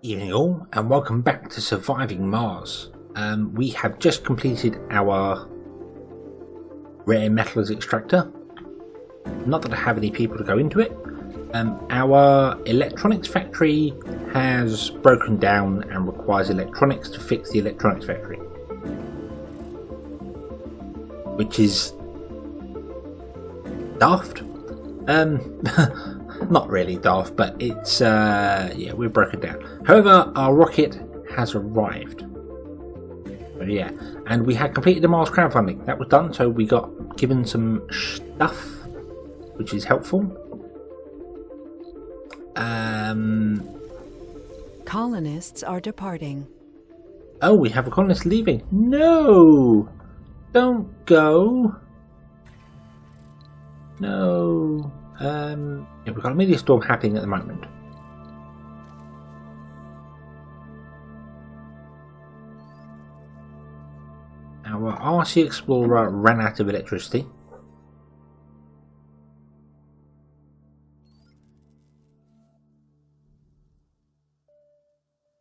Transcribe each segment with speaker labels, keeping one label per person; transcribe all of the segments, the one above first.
Speaker 1: Evening all, and welcome back to Surviving Mars. We have just completed our rare metals extractor. Not that I have any people to go into it. Our electronics factory has broken down and requires electronics to fix the electronics factory, which is daft. Not really daft, but it's yeah, we're broken down. However, our rocket has arrived. So yeah, and we had completed the Mars crowdfunding. That was done, so we got given some stuff, which is helpful.
Speaker 2: Colonists are departing.
Speaker 1: Oh, we have a colonist leaving. No, don't go. No. Yeah, we've got a meteor storm happening at the moment. Our RC Explorer ran out of electricity.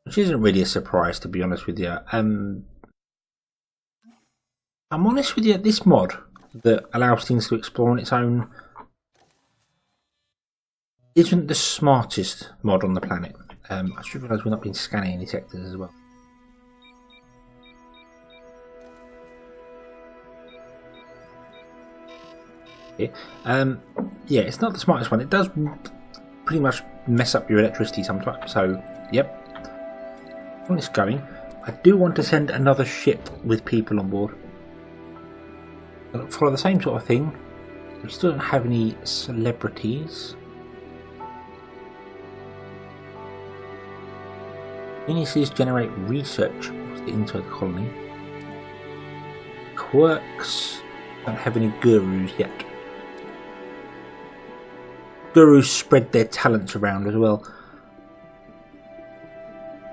Speaker 1: Which isn't really a surprise, to be honest with you. I'm honest with you, this mod that allows things to explore on its own isn't the smartest mod on the planet. I should realise we've not been scanning any sectors as well. Yeah, yeah, it's not the smartest one. It does pretty much mess up your electricity sometimes. So, yep. When it's going, I do want to send another ship with people on board. Follow the same sort of thing. We still don't have any celebrities. Geniuses generate research into the colony. Quirks don't have any gurus yet. Gurus spread their talents around as well.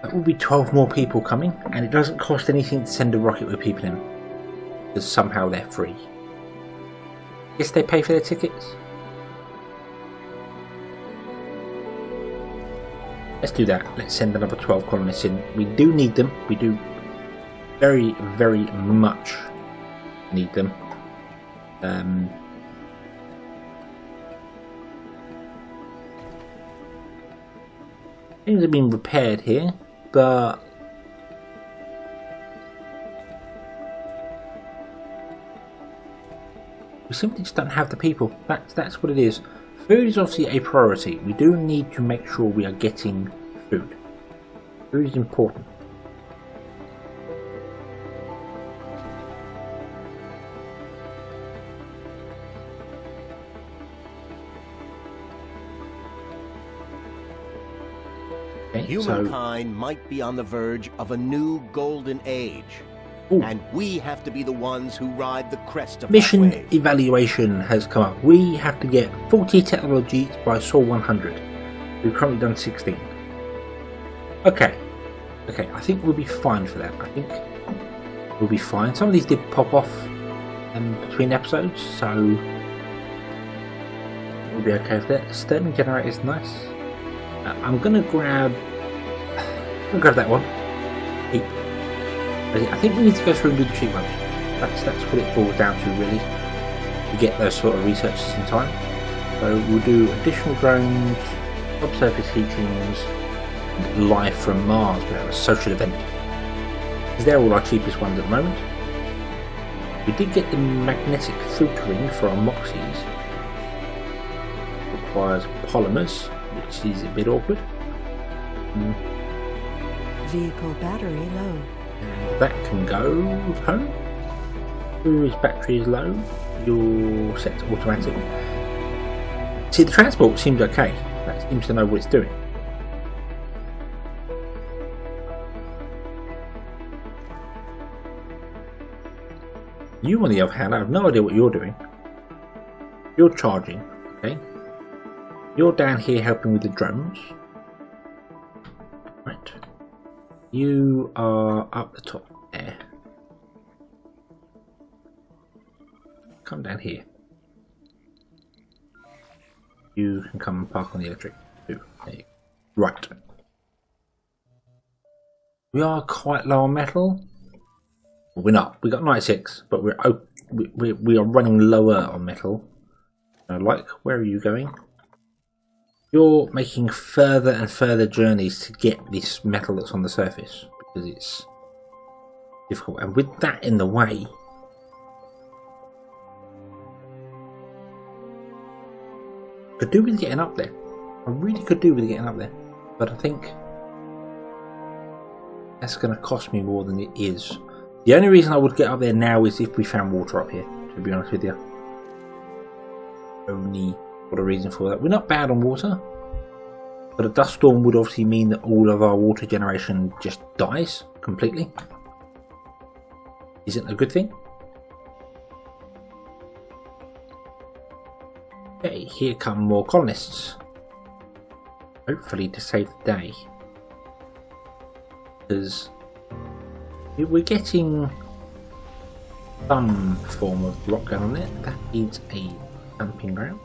Speaker 1: That will be 12 more people coming, and it doesn't cost anything to send a rocket with people in, because somehow they're free. Guess they pay for their tickets. Let's do that. Let's send another 12 colonists in. We do need them. We do very, very much need them. Things have been repaired here, but we simply just don't have the people. That's what it is. Food is obviously a priority. We do need to make sure we are getting food. Food is important. Okay,
Speaker 3: Humankind might be on the verge of a new golden age. Ooh. And we have to be the ones who ride the crest of
Speaker 1: mission
Speaker 3: that wave.
Speaker 1: Evaluation has come up. We have to get 40 technologies by Sol 100. We've currently done 16. Okay, I think we'll be fine for that. I think we'll be fine. Some of these did pop off between episodes, so we'll be okay with that. Sterling generator is nice. I'm gonna grab that one. Heap. I think we need to go through and do the treat runs. That's what it boils down to, really, to get those sort of researches in time. So we'll do additional drones, subsurface heatings, and live from Mars. We have a social event. Because they're all our cheapest ones at the moment. We did get the magnetic filtering for our Moxies. Requires polymers, which is a bit awkward.
Speaker 2: Vehicle battery low.
Speaker 1: And that can go home. Whose battery is low? You're set to automatic. See, the transport seems okay. That seems to know what it's doing. You, on the other hand, I have no idea what you're doing. You're charging, okay? You're down here helping with the drones. Right. You are up the top there. Come down here. You can come and park on the electric too. There you go. Right. We are quite low on metal. Well, we're not. We got 96, but we are running lower on metal. Like, where are you going? You're making further and further journeys to get this metal that's on the surface because it's difficult. And with that in the way, could do with getting up there. I really could do with getting up there, but I think that's going to cost me more than it is. The only reason I would get up there now is if we found water up here, to be honest with you. Only got a reason for that. We're not bad on water, but a dust storm would obviously mean that all of our water generation just dies completely. Isn't a good thing. Okay, here come more colonists. Hopefully to save the day. Because we're getting some form of rock going on there. That is a camping ground.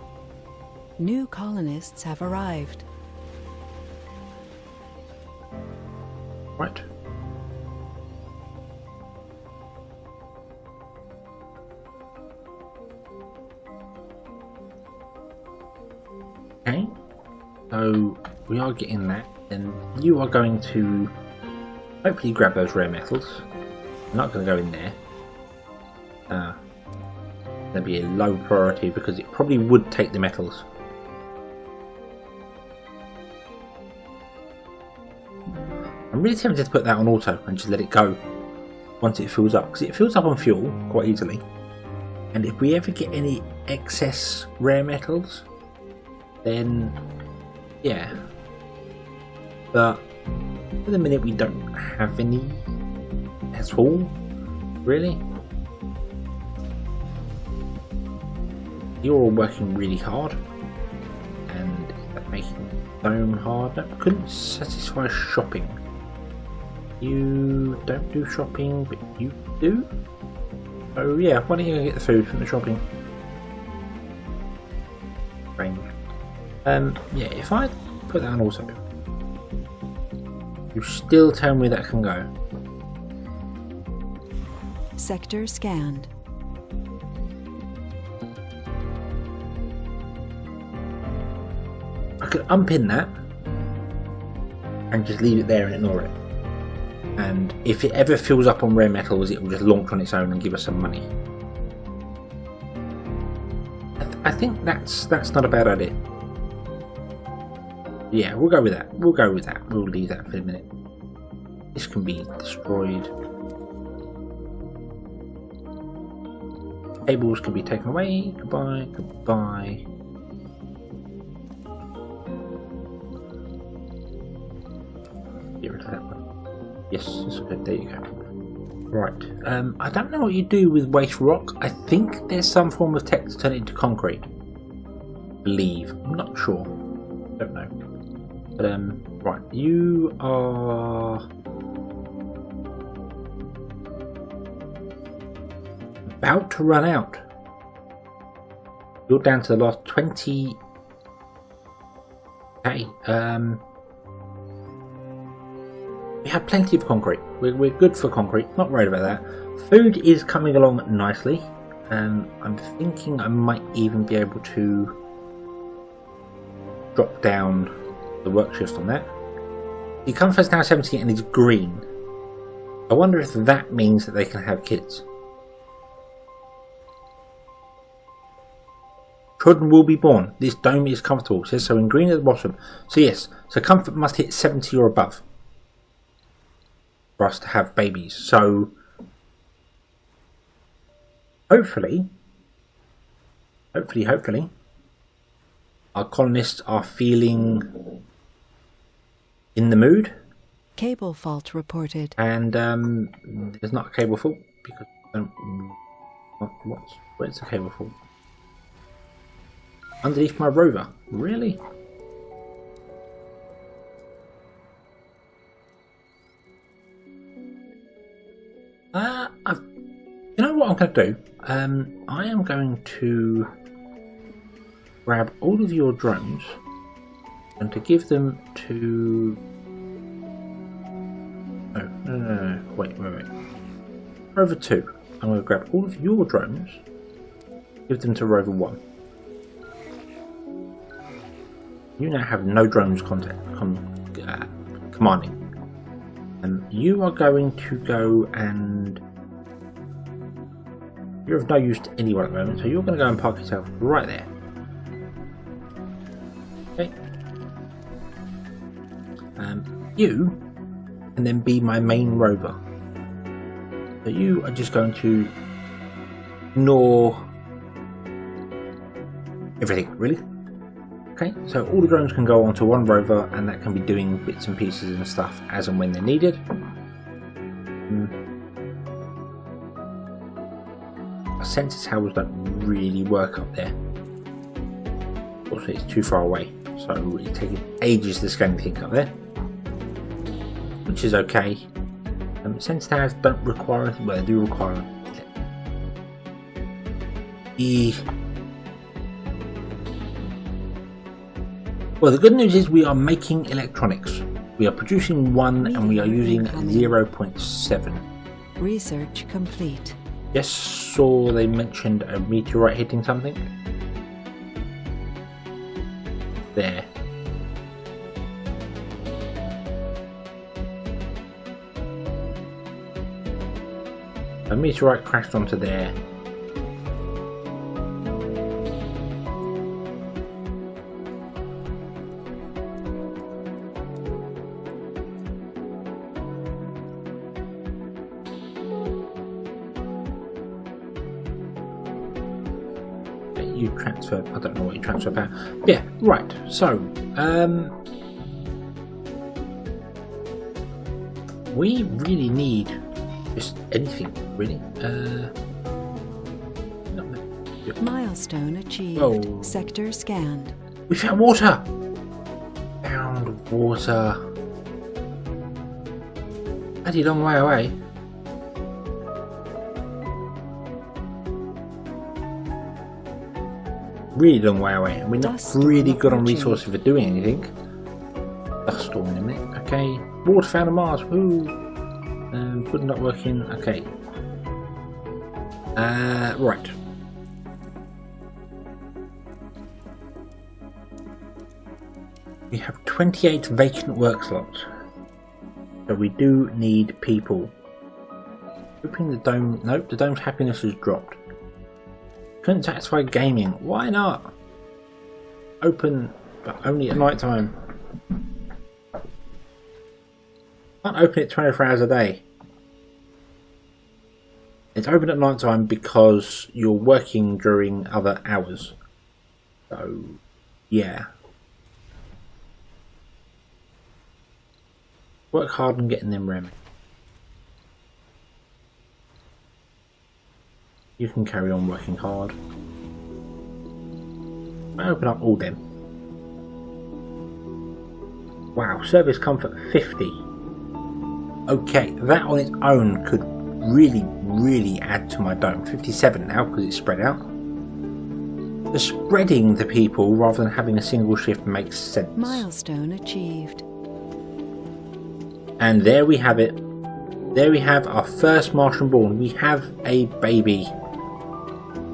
Speaker 2: New colonists have arrived.
Speaker 1: Right. Okay. So we are getting that, and you are going to hopefully grab those rare metals. I'm not going to go in there. That'd be a low priority because it probably would take the metals. I'm really tempted to put that on auto and just let it go once it fills up, because it fills up on fuel quite easily. And if we ever get any excess rare metals, then yeah. But for the minute we don't have any at all, really. You're all working really hard, and making them hard. That couldn't satisfy shopping. You don't do shopping, but you do? Oh yeah, why don't you go get the food from the shopping? Strange. Yeah, if I put that on auto, you still tell me that can go.
Speaker 2: Sector scanned.
Speaker 1: I could unpin that and just leave it there and ignore it. And if it ever fills up on rare metals, it will just launch on its own and give us some money. I think that's not a bad idea. Yeah, we'll go with that. We'll go with that. We'll leave that for a minute. This can be destroyed. Cables can be taken away. Goodbye. Goodbye. Get rid of that one. Yes, that's good. There you go. Right. I don't know what you do with waste rock. I think there's some form of tech to turn it into concrete. Believe. I'm not sure. Don't know. But right. You are about to run out. You're down to the last 20. Okay. We have plenty of concrete. We're good for concrete. Not worried about that. Food is coming along nicely. I'm thinking I might even be able to drop down the work shift on that. The comfort's now 70 and is green. I wonder if that means that they can have kids. Children will be born. This dome is comfortable. It says so in green at the bottom. So yes, so comfort must hit 70 or above for us to have babies. So hopefully our colonists are feeling in the mood.
Speaker 2: Cable fault reported.
Speaker 1: And there's not a cable fault because where's the cable fault? Underneath my rover. Really? You know what I'm going to do? I am going to grab all of your drones and to give them to No. Wait. Rover 2. I'm going to grab all of your drones, give them to Rover 1. You now have no drones commanding. You are going to go and... You're of no use to anyone at the moment, so you're going to go and park yourself right there. Okay. You can then be my main rover. So you are just going to ignore everything, really. Okay, so all the drones can go onto one rover, and that can be doing bits and pieces and stuff as and when they're needed. Sensor towers don't really work up there. Also, it's too far away, so it's taking ages to scan anything up there, which is okay. Sensor towers don't require anything, well, they do require Well, the good news is we are making electronics. We are producing one, and we are using 0.7.
Speaker 2: Research complete.
Speaker 1: Just saw they mentioned a meteorite hitting something. There. A meteorite crashed onto there. You transfer, I don't know what you transfer about. Yeah, right, so we really need just anything, really.
Speaker 2: Milestone achieved.
Speaker 1: Whoa.
Speaker 2: Sector scanned.
Speaker 1: We found water! Found water. Bloody long way away. Really long way away, and we're not really good on resources for doing anything. Dust storm in a minute. Okay, water found on Mars. Woo! Good, not working. Okay. Right. We have 28 vacant work slots, so we do need people. Opening the dome. Nope, the dome's happiness has dropped. Couldn't satisfy gaming. Why not? Open, but only at night time. Can't open it 24 hours a day. It's open at night time because you're working during other hours. So, yeah. Work hard on getting them rem. You can carry on working hard. I open up all them. Wow, service comfort 50. Okay, that on its own could really add to my dome. 57 now because it's spread out. The spreading the people rather than having a single shift makes sense.
Speaker 2: Milestone achieved.
Speaker 1: And there we have it. There we have our first Martian born. We have a baby.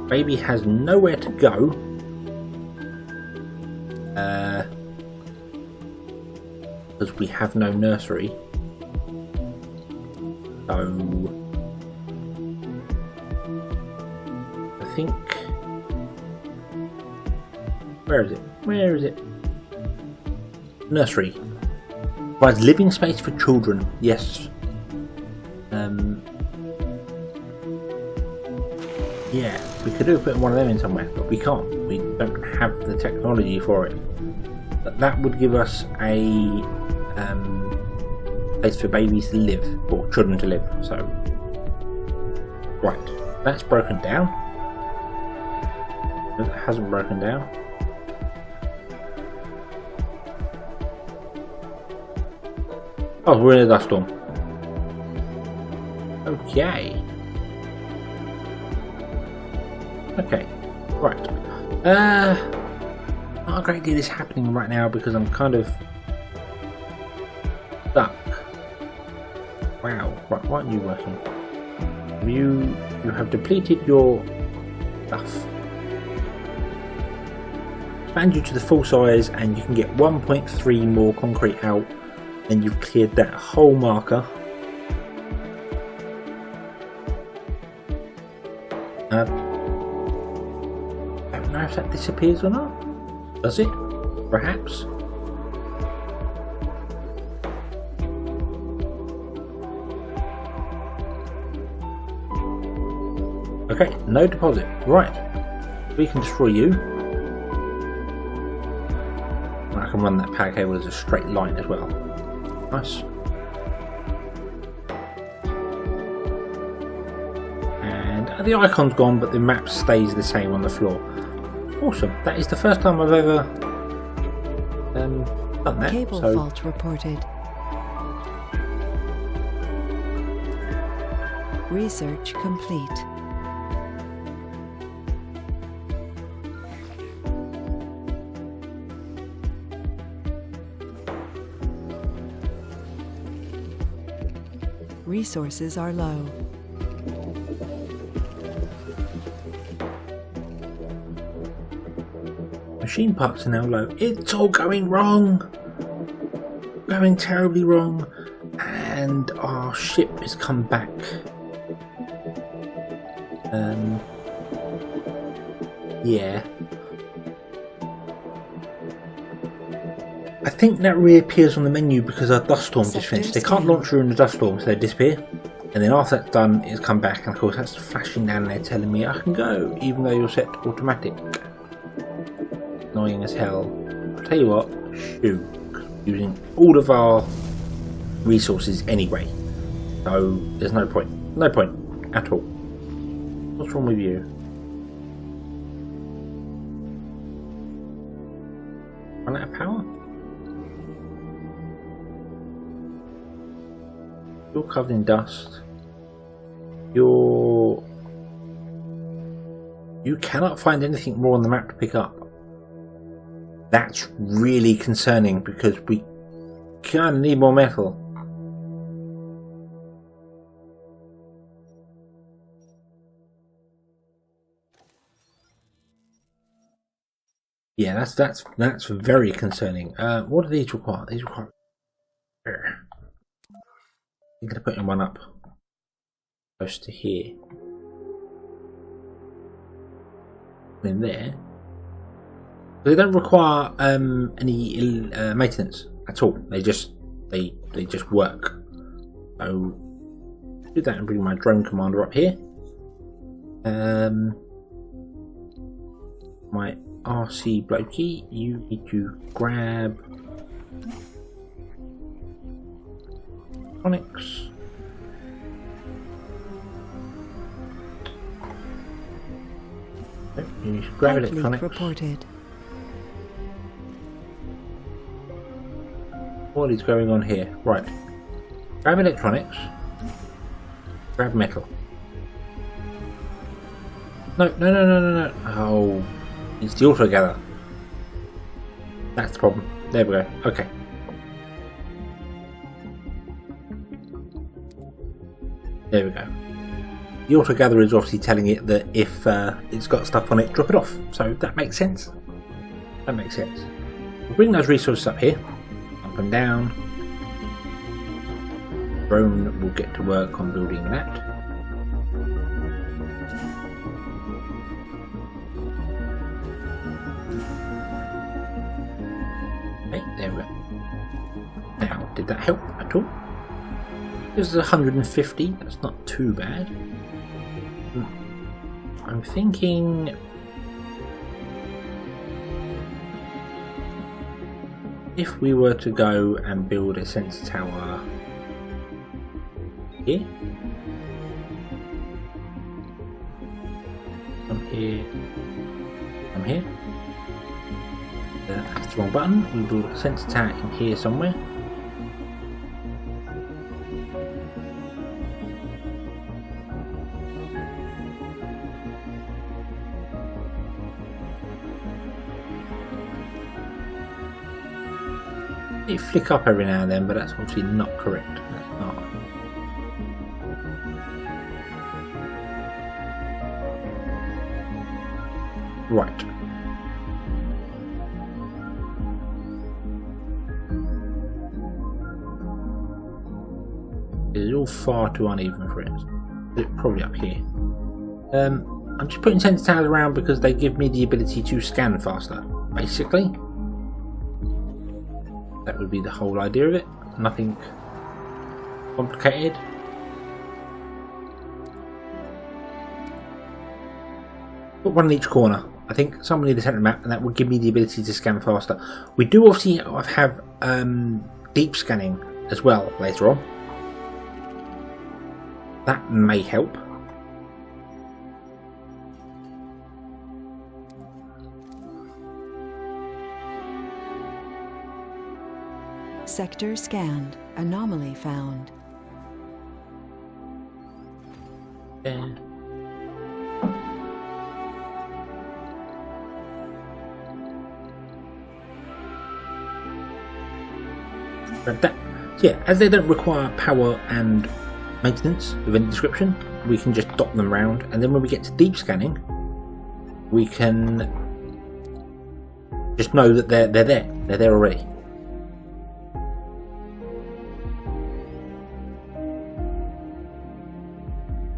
Speaker 1: Baby has nowhere to go. Because we have no nursery. So I think, where is it? Where is it? Nursery. Provides living space for children. Yes. Yeah, we could have put one of them in somewhere, but we can't. We don't have the technology for it. But that would give us a place for babies to live, or children to live. So, right, that's broken down. It hasn't broken down. Oh, we're in a dust storm. Okay. Okay, right. Not a great deal is happening right now because I'm kind of stuck. Wow, right, why aren't you working? You have depleted your stuff. Expand you to the full size and you can get 1.3 more concrete out, and you've cleared that whole marker. I don't know if that disappears or not. Does it? Perhaps. Okay, no deposit. Right. We can destroy you. I can run that power cable as a straight line as well. Nice. And the icon's gone, but the map stays the same on the floor. Awesome. That is the first time I've ever done that.
Speaker 2: Cable fault reported. Research complete. Resources are low.
Speaker 1: Machine parts are now low. It's all going wrong. Going terribly wrong. And our ship has come back. Yeah. I think that reappears on the menu because our dust storm just finished. They can't launch during the dust storm, so they disappear. And then after that's done, it's come back, and of course that's flashing down there telling me I can go, even though you're set to automatic. Annoying as hell. I'll tell you what, shoot. Using all of our resources anyway. So there's no point. No point at all. What's wrong with you? Run out of power? You're covered in dust. You cannot find anything more on the map to pick up. That's really concerning because we kind of need more metal. Yeah, that's very concerning. What do these require? These require. I'm going to put in one up close to here. In there. They don't require any maintenance at all. They just work. So do that and bring my drone commander up here. My RC blokey, you need to grab electronics. You need to grab electronics.
Speaker 2: Reported.
Speaker 1: What is going on here? Right. Grab electronics. Grab metal. No. Oh, it's the auto gather. That's the problem. There we go. Okay. There we go. The auto gather is obviously telling it that if it's got stuff on it, drop it off. So that makes sense. That makes sense. We'll bring those resources up here. Up and down. Drone will get to work on building that. Okay, there we go. Now, did that help at all? This is 150, that's not too bad. I'm thinking if we were to go and build a sensor tower here, I'm here, that's the wrong button. We build a sensor tower in here somewhere. It flick up every now and then, but that's obviously not correct. That's not. Right. It's all far too uneven for it. It's probably up here. I'm just putting sensor towers around because they give me the ability to scan faster, basically. That would be the whole idea of it. Nothing complicated. Put one in each corner. I think someone near the centre of the map, and that will give me the ability to scan faster. We do obviously have deep scanning as well later on. That may help.
Speaker 2: Sector scanned. Anomaly found.
Speaker 1: Yeah. But yeah, as they don't require power and maintenance of any description, we can just dot them around, and then when we get to deep scanning, we can just know that they're there already.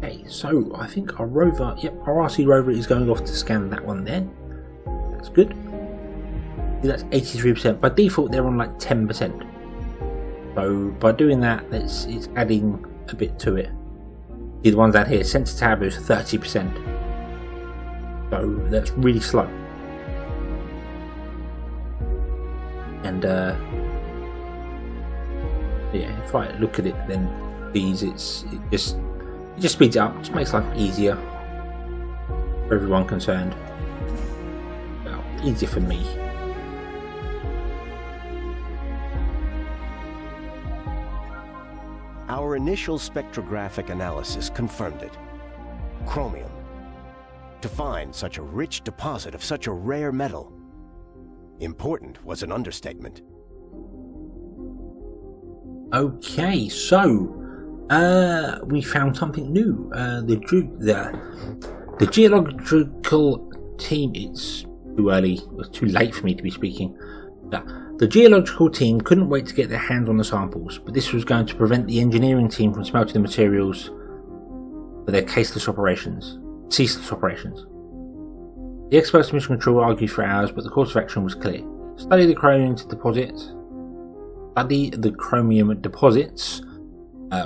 Speaker 1: Okay, so I think our rover, yep, our RC rover is going off to scan that one there. That's good. That's 83%. By default, they're on like 10%. So by doing that, it's adding a bit to it. See the ones out here, sensor tab is 30%. So that's really slow. And yeah, if I look at it, then these it just speeds it up, just makes life easier for everyone concerned. Well, easier for me.
Speaker 3: Our initial spectrographic analysis confirmed it. Chromium. To find such a rich deposit of such a rare metal. Important was an understatement. Okay, so we found something new. The geological team. It's too early. It's too late for me to be speaking. The geological team couldn't wait to get their hands on the samples, but this was going to prevent the engineering team from smelting the materials for their ceaseless operations. The experts in mission control argued for hours, but the course of action was clear. Study the chromium deposits,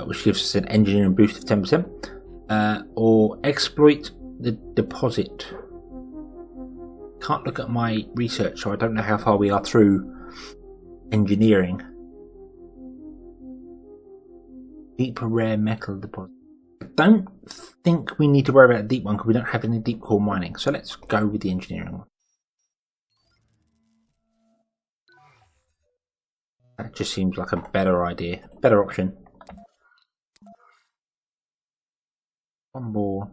Speaker 3: which gives us an engineering boost of 10%, or exploit the deposit. Can't look at my research, so I don't know how far we are through engineering. Deep rare metal deposit. I don't think we need to worry about a deep one because we don't have any deep core mining, so let's go with the engineering one. That just seems like a better idea, better option. One more.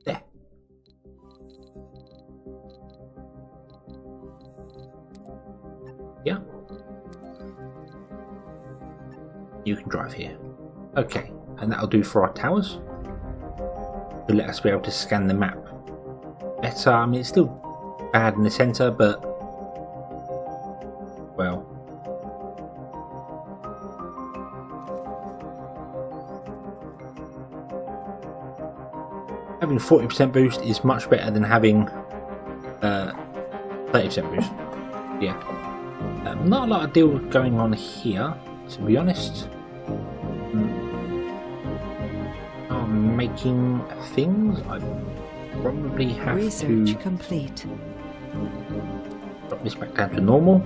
Speaker 3: There. Yeah. You can drive here. Okay, and that'll do for our towers. To let us be able to scan the map better. I mean, it's still bad in the centre, but well. Having 40% boost is much better than having 30% boost. Yeah. Not a lot of deal going on here, to be honest. Making things, I probably have
Speaker 2: Research complete.
Speaker 1: Drop this back down to normal.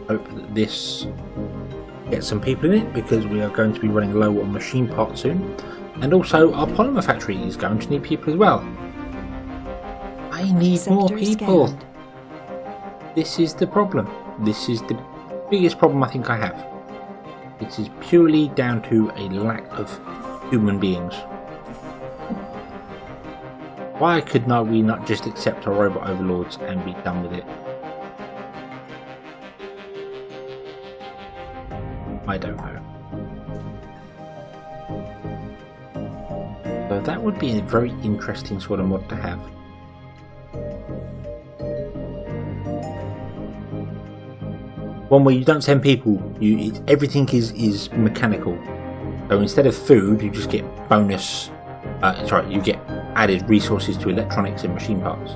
Speaker 1: Hope that this gets some people in it, because we are going to be running low on machine parts soon, and also our polymer factory is going to need people as well. I need
Speaker 2: Sector
Speaker 1: more people.
Speaker 2: scanned.
Speaker 1: This is the problem. This is the biggest problem I think I have. It is purely down to a lack of human beings. Why could we not just accept our robot overlords and be done with it? I don't know.
Speaker 3: that would be a very interesting sort of mod to have. One where you don't send people, everything is mechanical. So instead of food, you just get bonus. You get added resources to electronics and machine parts.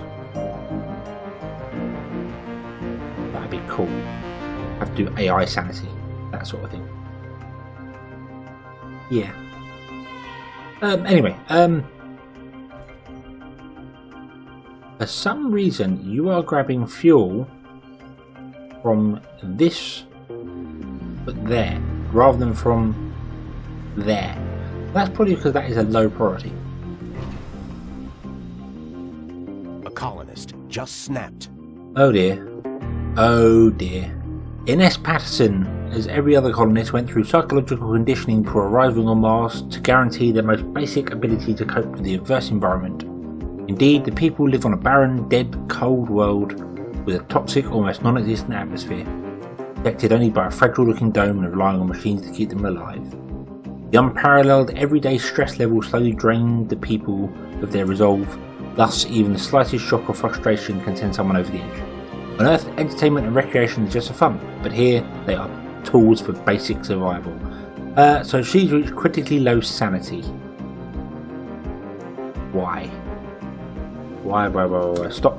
Speaker 3: That'd be cool. Have to do AI sanity, that sort of thing. Yeah. Anyway, for some reason you are grabbing fuel from this, but there, rather than from there. That's probably because that is a low priority.
Speaker 4: A colonist just snapped.
Speaker 3: Oh dear. Oh dear. Ines Patterson, as every other colonist, went through psychological conditioning for arriving on Mars to guarantee their most basic ability to cope with the adverse environment. Indeed, the people live on a barren, dead, cold world with a toxic, almost non-existent atmosphere, protected only by a fragile-looking dome and relying on machines to keep them alive. The unparalleled everyday stress level slowly drained the people of their resolve, thus even the slightest shock or frustration can send someone over the edge. On Earth, entertainment and recreation is just for fun, but here they are tools for basic survival. So she's reached critically low sanity. Why? Why? Stop.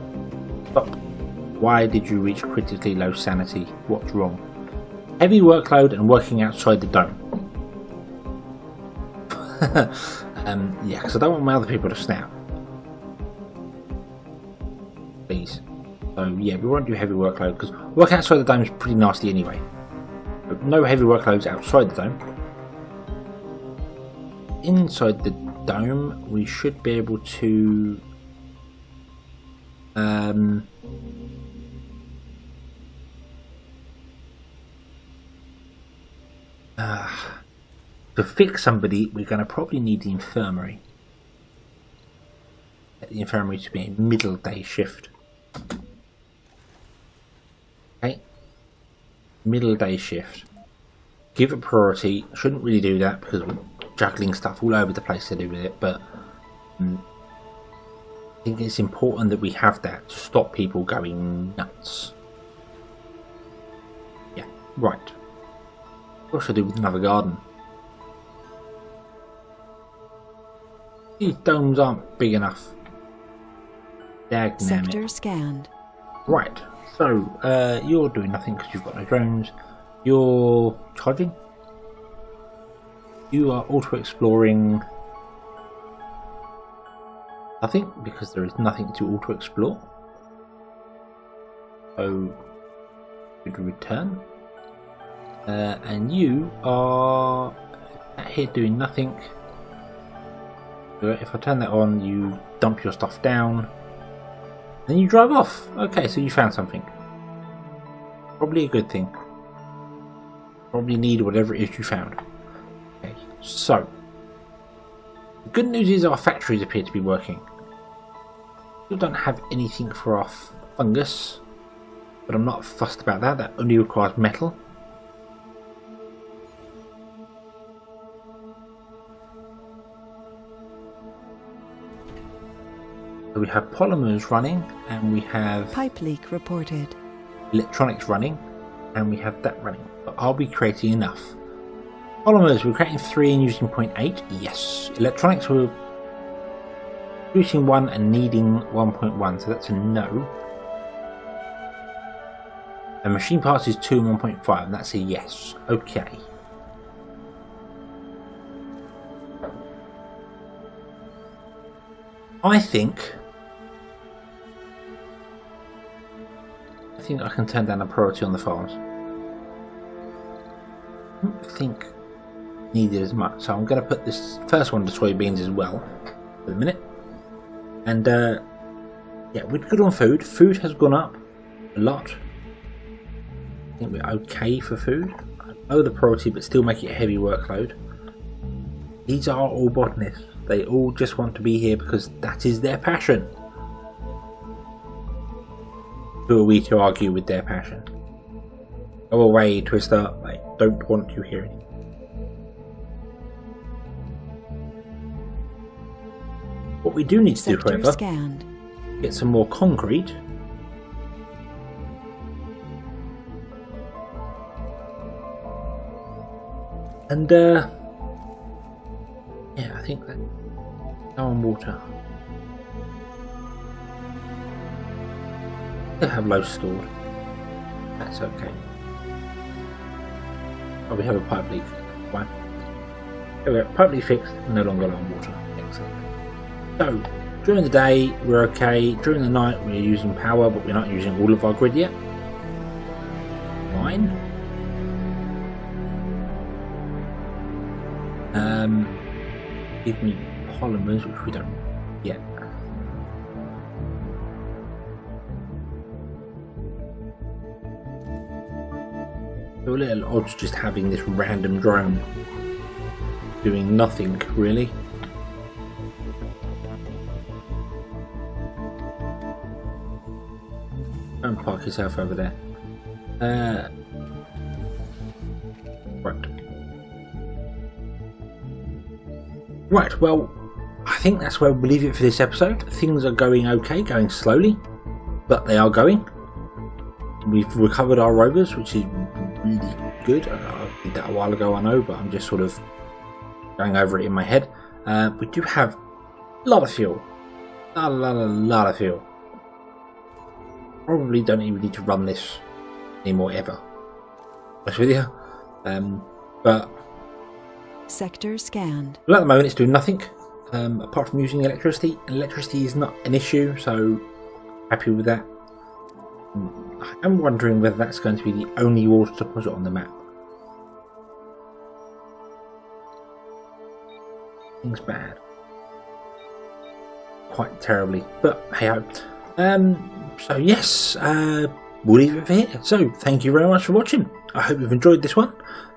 Speaker 3: Why did you reach critically low sanity? What's wrong? Heavy workload and working outside the dome. Yeah, because I don't want my other people to snap. Please. So yeah, we won't do heavy workload because working outside the dome is pretty nasty anyway. But no heavy workloads outside the dome. Inside the dome, we should be able to to fix somebody, we're going to probably need the infirmary. Get the infirmary to be a middle day shift. Okay, middle day shift. Give it priority. Shouldn't really do that because we're juggling stuff all over the place to do with it, but I think it's important that we have that to stop people going nuts. Yeah, right. What should I do with another garden? These domes aren't big enough.
Speaker 2: Sector scanned.
Speaker 3: Right, so you're doing nothing because you've got no drones. You're charging. You are auto-exploring nothing because there is nothing to auto-explore. So, would return. And you are here doing nothing. If I turn that on, you dump your stuff down. Then you drive off. Okay, so you found something. Probably a good thing. Probably need whatever it is you found. Okay, so the good news is our factories appear to be working. We don't have anything for our fungus, but I'm not fussed about that. That only requires metal. So we have polymers running, and we have
Speaker 2: Pipe leak reported.
Speaker 3: Electronics running, and we have that running. But are we creating enough? Polymers, we're creating 3 and using 0.8. Yes. Electronics, we're producing 1 and needing 1.1, so that's a no. And machine parts is 2 and 1.5, and that's a yes. Okay. I think I can turn down a priority on the farms. I don't think needed as much, so I'm going to put this first one to soybeans as well for the minute. And yeah, we're good on food. Food has gone up a lot. I think we're okay for food. Lower the priority, but still make it a heavy workload. These are all botanists. They all just want to be here because that is their passion. Who are we to argue with their passion? Go away, Twister. I don't want you here. What we do need to do,
Speaker 2: Sector
Speaker 3: however,
Speaker 2: scanned.
Speaker 3: get some more concrete. And yeah, I think that go on water. They have low stored. That's okay. Oh, we have a pipe leak. Fine. There we go. Pipe leak fixed. No longer low on water. Excellent. So during the day we're okay. During the night we're using power, but we're not using all of our grid yet. Fine. Give me polymers, which we don't yet. So a little odds just having this random drone doing nothing really. Don't park yourself over there. Right. Right, well, I think that's where we'll leave it for this episode. Things are going okay, going slowly, but they are going. We've recovered our rovers, which is really good. I did that a while ago, I know, but I'm just sort of going over it in my head. We do have a lot of fuel. A lot of fuel. Probably don't even need to run this anymore ever. Honest with you. But
Speaker 2: Sector scanned.
Speaker 3: well, at the moment it's doing nothing apart from using electricity. Electricity is not an issue, so happy with that. I'm wondering whether that's going to be the only water deposit on the map. Things bad. Quite terribly, but hey ho. So yes, we'll leave it for here. So thank you very much for watching. I hope you've enjoyed this one.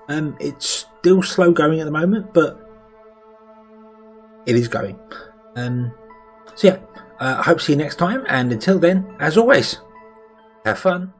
Speaker 3: It's still slow going at the moment, but it is going. So yeah, I hope to see you next time, and until then, as always, have fun.